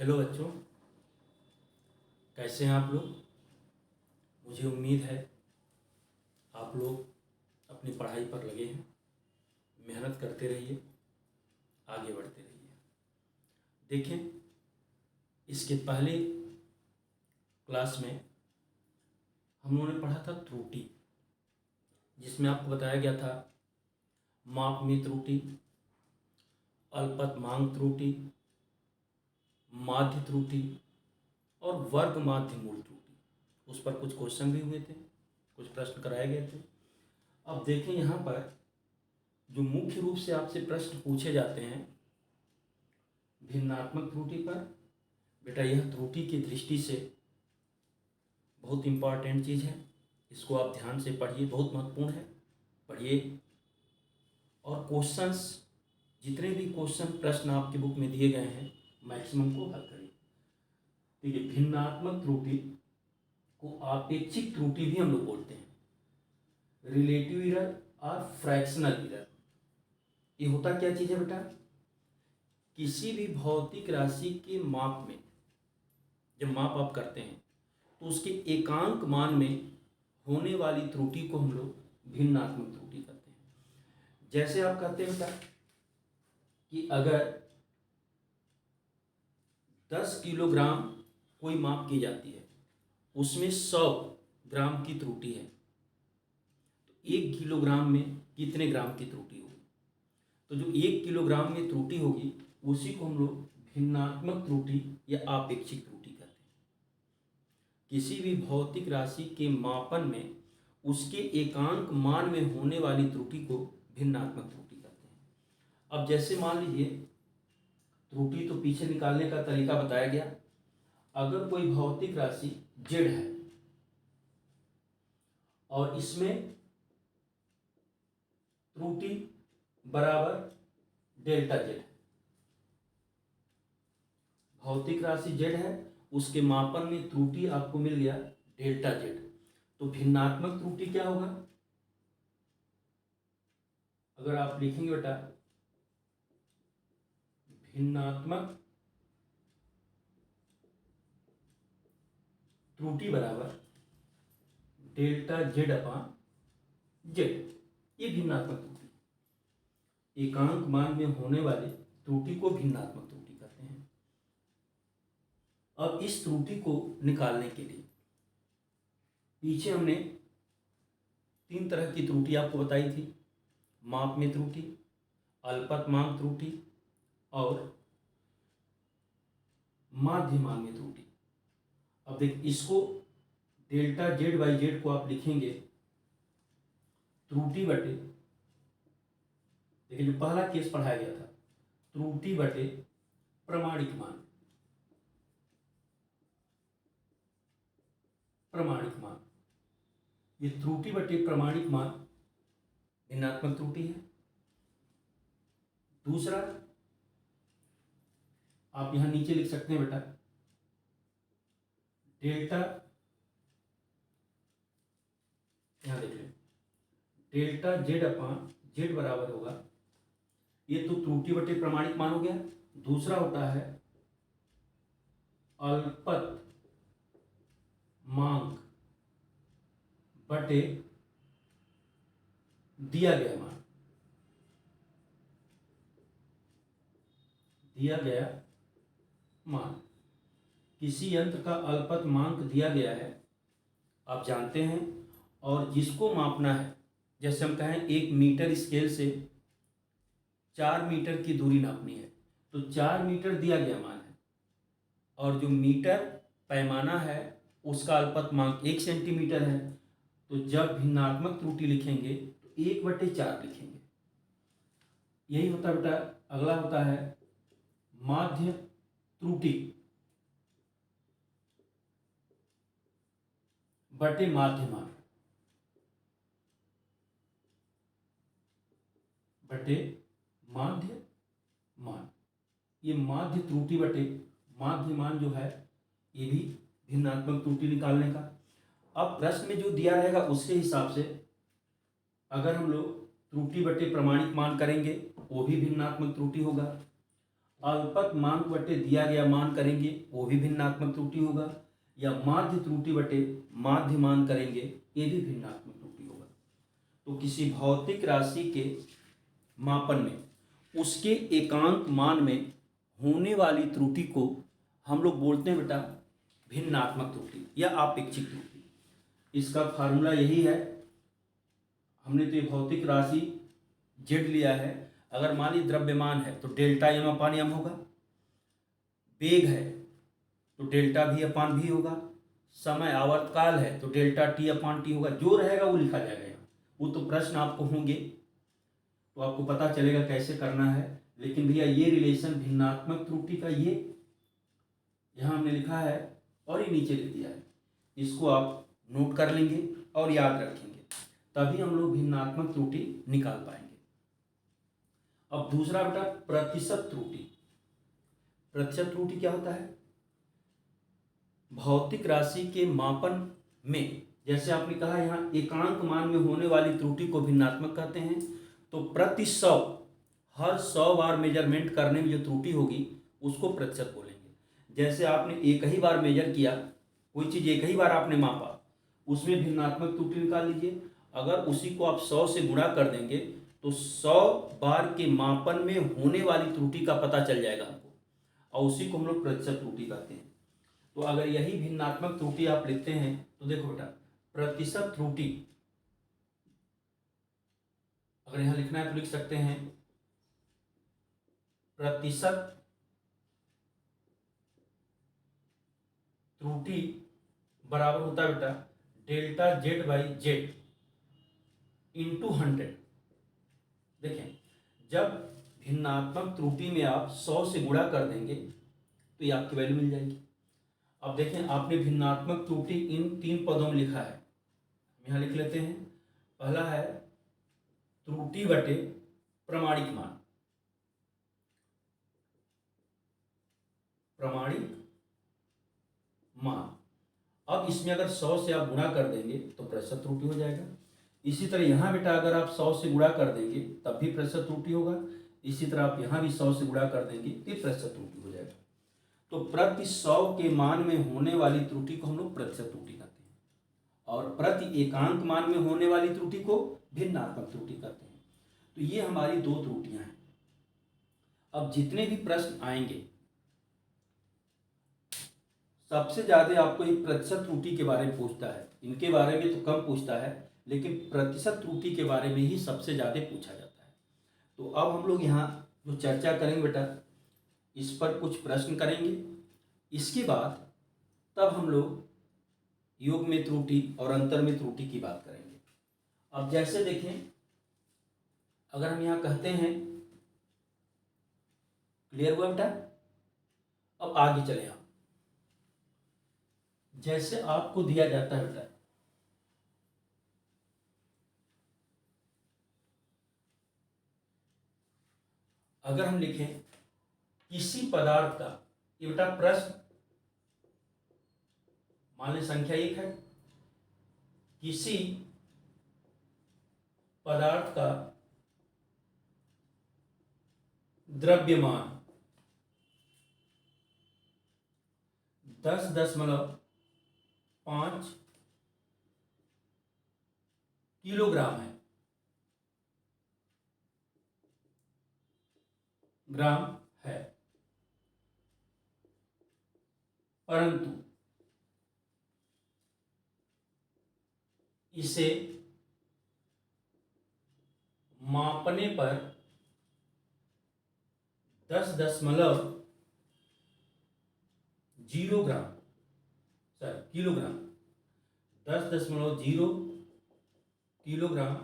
Hello बच्चों, कैसे हैं आप लोग। मुझे उम्मीद है आप लोग अपनी पढ़ाई पर लगे हैं। मेहनत करते रहिए, आगे बढ़ते रहिए। देखें, इसके पहले क्लास में हम लोगों ने पढ़ा था त्रुटि, जिसमें आपको बताया गया था माप में त्रुटि, अल्पतमांक त्रुटि, माध्य त्रुटि और वर्ग माध्य मूल त्रुटि। उस पर कुछ क्वेश्चन भी हुए थे, कुछ प्रश्न कराए गए थे। अब देखें, यहाँ पर जो मुख्य रूप से आपसे प्रश्न पूछे जाते हैं भिन्नात्मक त्रुटि पर, बेटा यह त्रुटि की दृष्टि से बहुत इम्पॉर्टेंट चीज़ है। इसको आप ध्यान से पढ़िए, बहुत महत्वपूर्ण है, पढ़िए। और क्वेश्चंस, जितने भी क्वेश्चन प्रश्न आपकी बुक में दिए गए हैं, मैक्सिमम को हल करिए। ठीक है, भिन्नात्मक त्रुटि को आपेक्षिक त्रुटि भी हम लोग बोलते हैं, रिलेटिव एरर और फ्रैक्शनल एरर। ये होता क्या चीज़ है बेटा, किसी भी भौतिक राशि के माप में जब माप आप करते हैं तो उसके एकांक मान में होने वाली त्रुटि को हम लोग भिन्नात्मक त्रुटि कहते हैं। जैसे आप कहते हैं बेटा कि अगर 10 किलोग्राम कोई माप की जाती है, उसमें 100 ग्राम की त्रुटि है, तो 1 किलोग्राम में कितने ग्राम की त्रुटि होगी। तो जो 1 किलोग्राम में त्रुटि होगी उसी को हम लोग भिन्नात्मक त्रुटि या आपेक्षिक त्रुटि कहते हैं। किसी भी भौतिक राशि के मापन में उसके एकांक मान में होने वाली त्रुटि को भिन्नात्मक त्रुटि कहते हैं। अब जैसे मान लीजिए, त्रुटि तो पीछे निकालने का तरीका बताया गया। अगर कोई भौतिक राशि जेड है और इसमें त्रुटि बराबर डेल्टा जेड है, भौतिक राशि जेड है, उसके मापन में त्रुटि आपको मिल गया डेल्टा जेड, तो भिन्नात्मक त्रुटि क्या होगा। अगर आप लिखेंगे बेटा भिन्नात्मक त्रुटि बराबर डेल्टा जेड अपान जेड, ये भिन्नात्मक त्रुटि, एकांक मान में होने वाले त्रुटि को भिन्नात्मक त्रुटि कहते हैं। अब इस त्रुटि को निकालने के लिए पीछे हमने 3 तरह की त्रुटि आपको बताई थी, माप में त्रुटि, अल्पतमांक त्रुटि और माध्य मान में त्रुटि। अब देख, इसको डेल्टा जेड बाई जेड को आप लिखेंगे त्रुटि बटे, देखिए जो पहला केस पढ़ाया गया था, त्रुटि बटे प्रमाणिक मान, प्रमाणिक मान, ये त्रुटि बटे प्रमाणिक मान भिन्नात्मक त्रुटि है। दूसरा आप यहां नीचे लिख सकते हैं बेटा डेल्टा, यहां देख लें डेल्टा जेड अपान जेड बराबर होगा, ये तो त्रुटि बटे प्रमाणिक मान हो गया। दूसरा होता है अल्पत मांक बटे दिया गया मान, दिया गया मान, किसी यंत्र का अल्पतमांक दिया गया है, आप जानते हैं, और जिसको मापना है, जैसे हम कहें 1 मीटर स्केल से 4 मीटर की दूरी नापनी है, तो 4 मीटर दिया गया मान है, और जो मीटर पैमाना है उसका अल्पतमांक 1 सेंटीमीटर है, तो जब भिन्नात्मक त्रुटि लिखेंगे तो 1/4 लिखेंगे। यही होता है बेटा। अगला होता है माध्य त्रुटि बटे माध्य मान, बटे माध्य मान, ये माध्य त्रुटि बटे माध्य मान जो है ये भी भिन्नात्मक त्रुटि निकालने का। अब प्रश्न में जो दिया रहेगा उसके हिसाब से अगर हम लोग त्रुटि बटे प्रमाणिक मान करेंगे वो भी भिन्नात्मक त्रुटि होगा, अल्पक मान बटे दिया गया मान करेंगे वो भी भिन्नात्मक त्रुटि होगा, या माध्य त्रुटि बटे माध्य मान करेंगे ये भी भिन्नात्मक त्रुटि होगा। तो किसी भौतिक राशि के मापन में उसके एकांक मान में होने वाली त्रुटि को हम लोग बोलते हैं बेटा भिन्नात्मक त्रुटि या आपेक्षिक त्रुटि। इसका फार्मूला यही है, हमने तो ये भौतिक राशि जेड लिया है, अगर मान लीजिए द्रव्यमान है तो डेल्टा एम अपान एम होगा, वेग है तो डेल्टा भी अपान भी होगा, समय आवर्तकाल है तो डेल्टा टी अपान टी होगा, जो रहेगा वो लिखा जाएगा यहाँ। वो तो प्रश्न आपको होंगे तो आपको पता चलेगा कैसे करना है, लेकिन भैया ये रिलेशन भिन्नात्मक त्रुटि का ये यहाँ हमने लिखा है और ये नीचे लिख दिया है, इसको आप नोट कर लेंगे और याद रखेंगे, तभी हम लोग भिन्नात्मक त्रुटि निकाल पाएंगे। अब दूसरा बेटा प्रतिशत त्रुटि। प्रतिशत त्रुटि क्या होता है? भौतिक राशि के मापन में, जैसे आपने कहा यहाँ एकांक मान में होने वाली त्रुटि को भिन्नात्मक कहते हैं, तो प्रति 100 हर 100 बार मेजरमेंट करने में जो त्रुटि होगी उसको प्रतिशत बोलेंगे। जैसे आपने एक ही बार मेजर किया, कोई चीज़ एक ही बार आपने मापा, उसमें भिन्नात्मक त्रुटि निकाल लीजिए। अगर उसी को आप 100 से गुणा कर देंगे तो 100 बार के मापन में होने वाली त्रुटि का पता चल जाएगा हमको, और उसी को हम लोग प्रतिशत त्रुटि कहते हैं। तो अगर यही भिन्नात्मक त्रुटि आप लिखते हैं तो देखो बेटा प्रतिशत त्रुटि अगर यहाँ लिखना है तो लिख सकते हैं प्रतिशत त्रुटि बराबर होता है बेटा delta Z by Z into 100। देखें जब भिन्नात्मक त्रुटि में आप 100 से गुणा कर देंगे तो ये आपकी वैल्यू मिल जाएगी। अब देखें आपने भिन्नात्मक त्रुटि इन 3 पदों में लिखा है, यहाँ लिख लेते हैं। पहला है त्रुटि बटे प्रमाणिक मान, प्रमाणिक मान। अब इसमें अगर 100 से आप गुणा कर देंगे तो प्रतिशत त्रुटि हो जाएगा। इसी तरह यहाँ बेटा अगर आप 100 से गुणा कर देंगे तब भी प्रतिशत त्रुटि होगा। इसी तरह आप यहाँ भी 100 से गुणा कर देंगे तो प्रतिशत त्रुटि हो जाएगा। तो प्रति 100 के मान में होने वाली त्रुटि को हम लोग प्रतिशत त्रुटि कहते हैं, और प्रति एकांक मान में होने वाली त्रुटि को भिन्नात्मक त्रुटि कहते हैं। तो ये हमारी 2 त्रुटियां हैं। अब जितने भी प्रश्न आएंगे सबसे ज्यादा आपको ये प्रतिशत त्रुटि के बारे में पूछता है, इनके बारे में तो कम पूछता है, लेकिन प्रतिशत त्रुटि के बारे में ही सबसे ज़्यादा पूछा जाता है। तो अब हम लोग यहाँ जो चर्चा करेंगे बेटा इस पर कुछ प्रश्न करेंगे, इसके बाद तब हम लोग योग में त्रुटि और अंतर में त्रुटि की बात करेंगे। अब जैसे देखें अगर हम यहाँ कहते हैं, क्लियर हुआ बेटा? अब आगे चले हम, जैसे आपको दिया जाता है बेटा अगर हम लिखें किसी पदार्थ का, ये बेटा प्रश्न मान लें संख्या 1 है, किसी पदार्थ का द्रव्यमान 10.5 किलोग्राम है, ग्राम है, परंतु इसे मापने पर 10.0 ग्राम किलोग्राम 10.0 किलोग्राम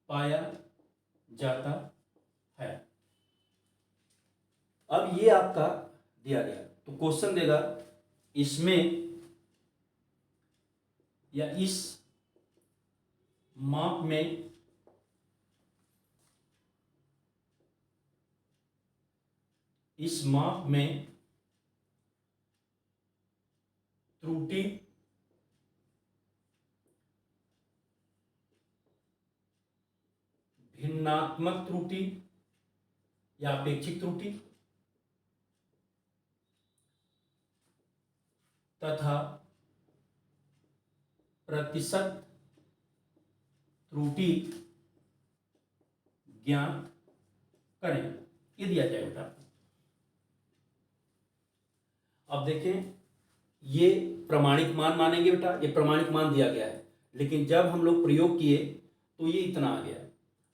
पाया जाता है। अब ये आपका दिया गया तो क्वेश्चन देगा इसमें या इस माप में त्रुटि भिन्नात्मक त्रुटि या अपेक्षिक त्रुटि तथा प्रतिशत त्रुटि ज्ञात करें, ये दिया जाए बेटा। अब देखें, ये प्रमाणिक मान मानेंगे बेटा, ये प्रमाणिक मान दिया गया है, लेकिन जब हम लोग प्रयोग किए तो ये इतना आ गया।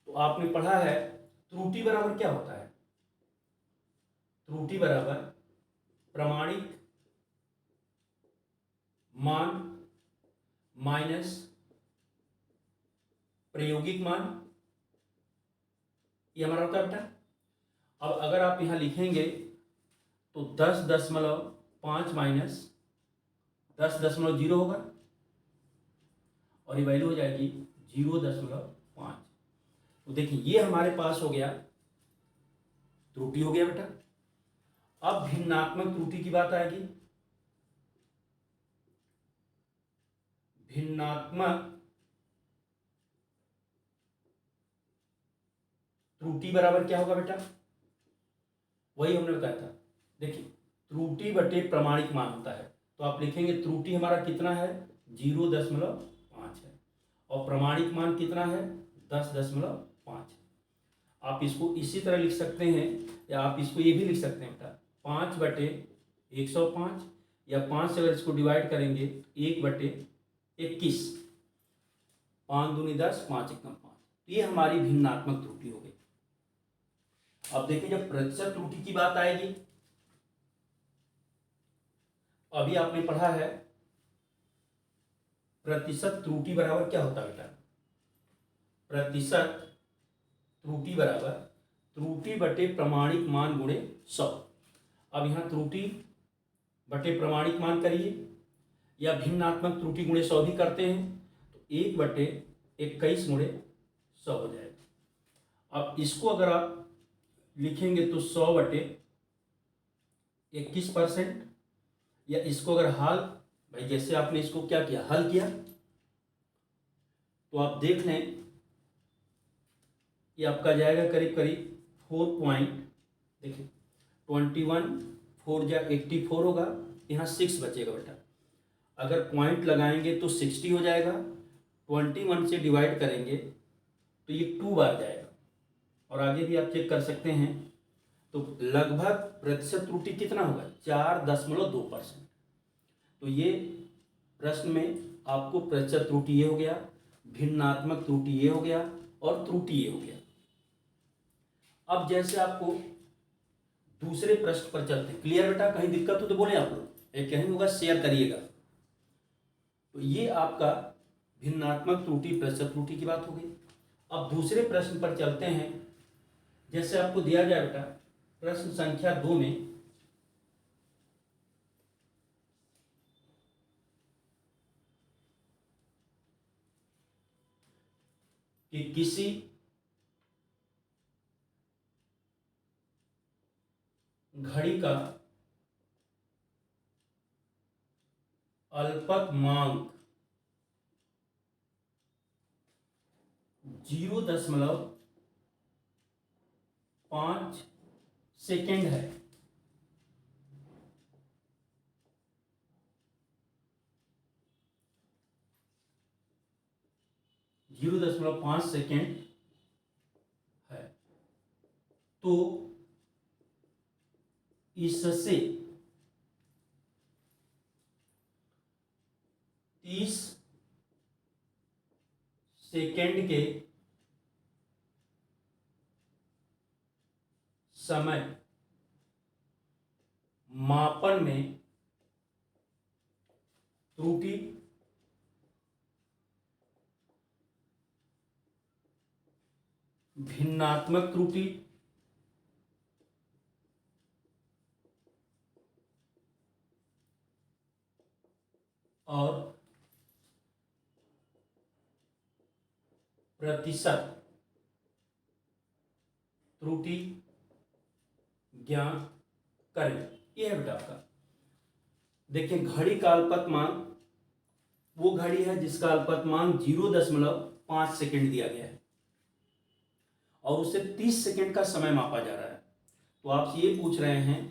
तो आपने पढ़ा है त्रुटि बराबर क्या होता है? त्रुटि बराबर प्रमाणिक मान माइनस प्रायोगिक मान, ये हमारा होता है बेटा। अब अगर आप यहां लिखेंगे तो 10.5 माइनस 10.0 होगा और ये वैल्यू हो जाएगी 0.5। तो देखिए ये हमारे पास हो गया, त्रुटि हो गया बेटा। अब भिन्नात्मक त्रुटि की बात आएगी। भिन्नात्मक त्रुटि बराबर क्या होगा बेटा? वही हमने बताया था। देखिए त्रुटि बटे प्रमाणिक मान होता है, तो आप लिखेंगे त्रुटि हमारा कितना है? 0.5 है और प्रमाणिक मान कितना है? 10.5 है। आप इसको इसी तरह लिख सकते हैं या आप इसको ये भी लिख सकते हैं बेटा 5/105, या 5 से अगर इसको डिवाइड करेंगे 1/21, 5 दूनी 10, 5 एकम 5। ये हमारी भिन्नात्मक त्रुटि हो गई। अब देखिए जब प्रतिशत त्रुटि की बात आएगी, अभी आपने पढ़ा है प्रतिशत त्रुटि बराबर क्या होता है बेटा? प्रतिशत त्रुटि बराबर त्रुटि बटे प्रमाणिक मान गुणे 100। अब यहाँ त्रुटि बटे प्रमाणिक मान करिए या भिन्नात्मक त्रुटि गुणे 100 भी करते हैं, तो 1/21 गुणे 100 हो जाएगा। अब इसको अगर आप लिखेंगे तो 100/21%, या इसको अगर हल, भाई जैसे आपने इसको क्या किया, हल किया, तो आप देख लें ये आपका जाएगा करीब करीब 4 देखिए 21, 4 जा 84 होगा, यहाँ 6 बचेगा बेटा। अगर पॉइंट लगाएंगे तो 60 हो जाएगा, 21 से डिवाइड करेंगे तो ये 2 बार जाएगा, और आगे भी आप चेक कर सकते हैं। तो लगभग प्रतिशत त्रुटि कितना होगा? 4.2%। तो ये प्रश्न में आपको प्रतिशत त्रुटि ये हो गया, भिन्नात्मक त्रुटि ये हो गया और त्रुटि ये हो गया। अब जैसे आपको दूसरे प्रश्न पर चलते हैं। क्लियर बेटा? कहीं दिक्कत हो तो बोले आप लोग, कहीं होगा शेयर करिएगा। तो ये आपका भिन्नात्मक त्रुटि प्रतिशत त्रुटि की बात हो गई। अब दूसरे प्रश्न पर चलते हैं। जैसे आपको दिया जाए बेटा प्रश्न संख्या 2 में कि किसी घड़ी का अल्पतमांक 0.5 सेकेंड है। 0.5 सेकेंड है, तो इससे 30 सेकेंड के समय मापन में त्रुटि भिन्नात्मक त्रुटि और प्रतिशत त्रुटि ज्ञात करें। यह है बेटा आपका। देखिए घड़ी का अल्पतमांक वो घड़ी है जिसका अल्पतमांक 0.5 सेकेंड दिया गया है और उससे 30 सेकेंड का समय मापा जा रहा है। तो आपसे ये पूछ रहे हैं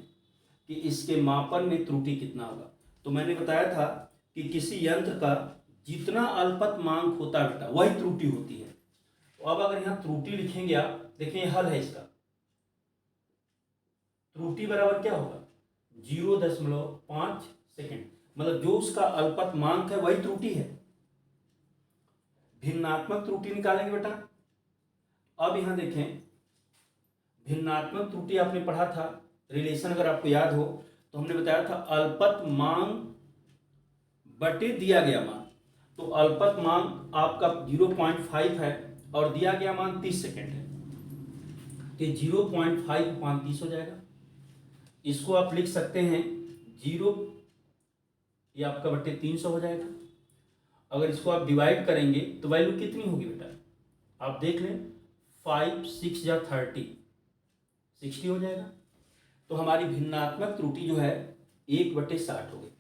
कि इसके मापन में त्रुटि कितना होगा। तो मैंने बताया था कि किसी यंत्र का जितना अल्पतमांक होता है बेटा वही त्रुटि होती है। तो अब अगर यहाँ त्रुटि लिखेंगे आप, देखिए हल है इसका, त्रुटि बराबर क्या होगा 0.5 सेकेंड, मतलब जो उसका अल्पतमांक है वही त्रुटि है। भिन्नात्मक त्रुटि निकालेंगे बेटा। अब यहां देखें, भिन्नात्मक त्रुटि आपने पढ़ा था, रिलेशन अगर आपको याद हो तो हमने बताया था अल्पतमांक बटे दिया गया मान। तो अल्पतमांक आपका 0.5 है और दिया गया मान 30 सेकेंड है, तो 0.5/30 हो जाएगा। इसको आप लिख सकते हैं 0, ये आपका बटे 300 हो जाएगा। अगर इसको आप डिवाइड करेंगे तो वैल्यू कितनी होगी बेटा, आप देख लें, 5 6 या 30, 60 हो जाएगा। तो हमारी भिन्नात्मक त्रुटि जो है 1/60 हो गई।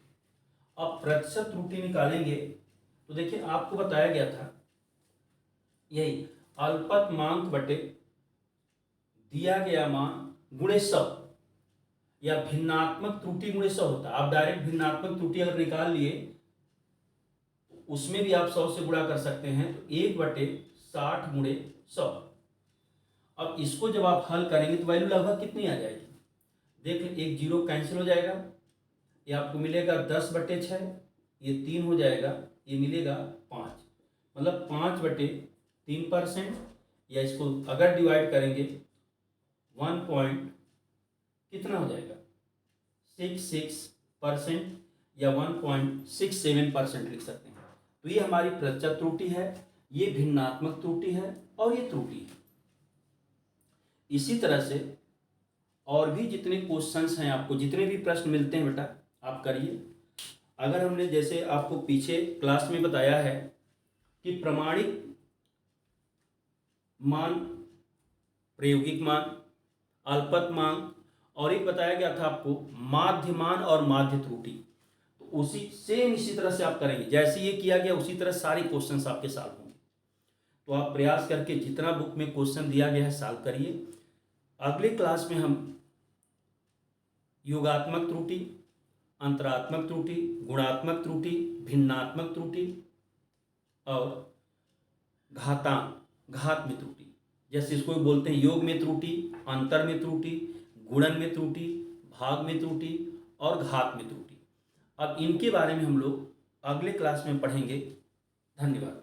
अब प्रतिशत त्रुटि निकालेंगे तो देखिए आपको बताया गया था यही अल्पतमांक बटे दिया गया मान गुणे 100, या भिन्नात्मक त्रुटि गुणे 100 होता है। आप डायरेक्ट भिन्नात्मक त्रुटि अगर निकाल लिए तो उसमें भी आप 100 से गुणा कर सकते हैं, तो 1/60 गुणे 100। अब इसको जब आप हल करेंगे तो वैल्यू लगभग कितनी आ जाएगी, देख लें, एक जीरो कैंसिल हो जाएगा, ये आपको मिलेगा 10/6, ये 3 हो जाएगा, ये मिलेगा 5, मतलब 5/3%, या इसको अगर डिवाइड करेंगे 1 पॉइंट कितना हो जाएगा 66% या 1.67% लिख सकते हैं। तो ये हमारी प्रतिशत त्रुटि है, ये भिन्नात्मक त्रुटि है और ये त्रुटि है। इसी तरह से और भी जितने क्वेश्चंस हैं, आपको जितने भी प्रश्न मिलते हैं बेटा आप करिए। अगर हमने जैसे आपको पीछे क्लास में बताया है कि प्रमाणिक मान, प्रायोगिक मान, अल्पतमांक, और एक बताया गया था आपको माध्य मान और माध्य त्रुटि, तो उसी सेम इसी तरह से आप करेंगे, जैसे ये किया गया उसी तरह सारे क्वेश्चंस आपके सॉल्व होंगे। तो आप प्रयास करके जितना बुक में क्वेश्चन दिया गया है सॉल्व करिए। अगले क्लास में हम योगात्मक त्रुटि, अंतरात्मक त्रुटि, गुणात्मक त्रुटि, भिन्नात्मक त्रुटि और घात में त्रुटि, जैसे इसको बोलते हैं योग में त्रुटि, अंतर में त्रुटि, गुणन में त्रुटि, भाग में त्रुटि और घात में त्रुटि। अब इनके बारे में हम लोग अगले क्लास में पढ़ेंगे। धन्यवाद।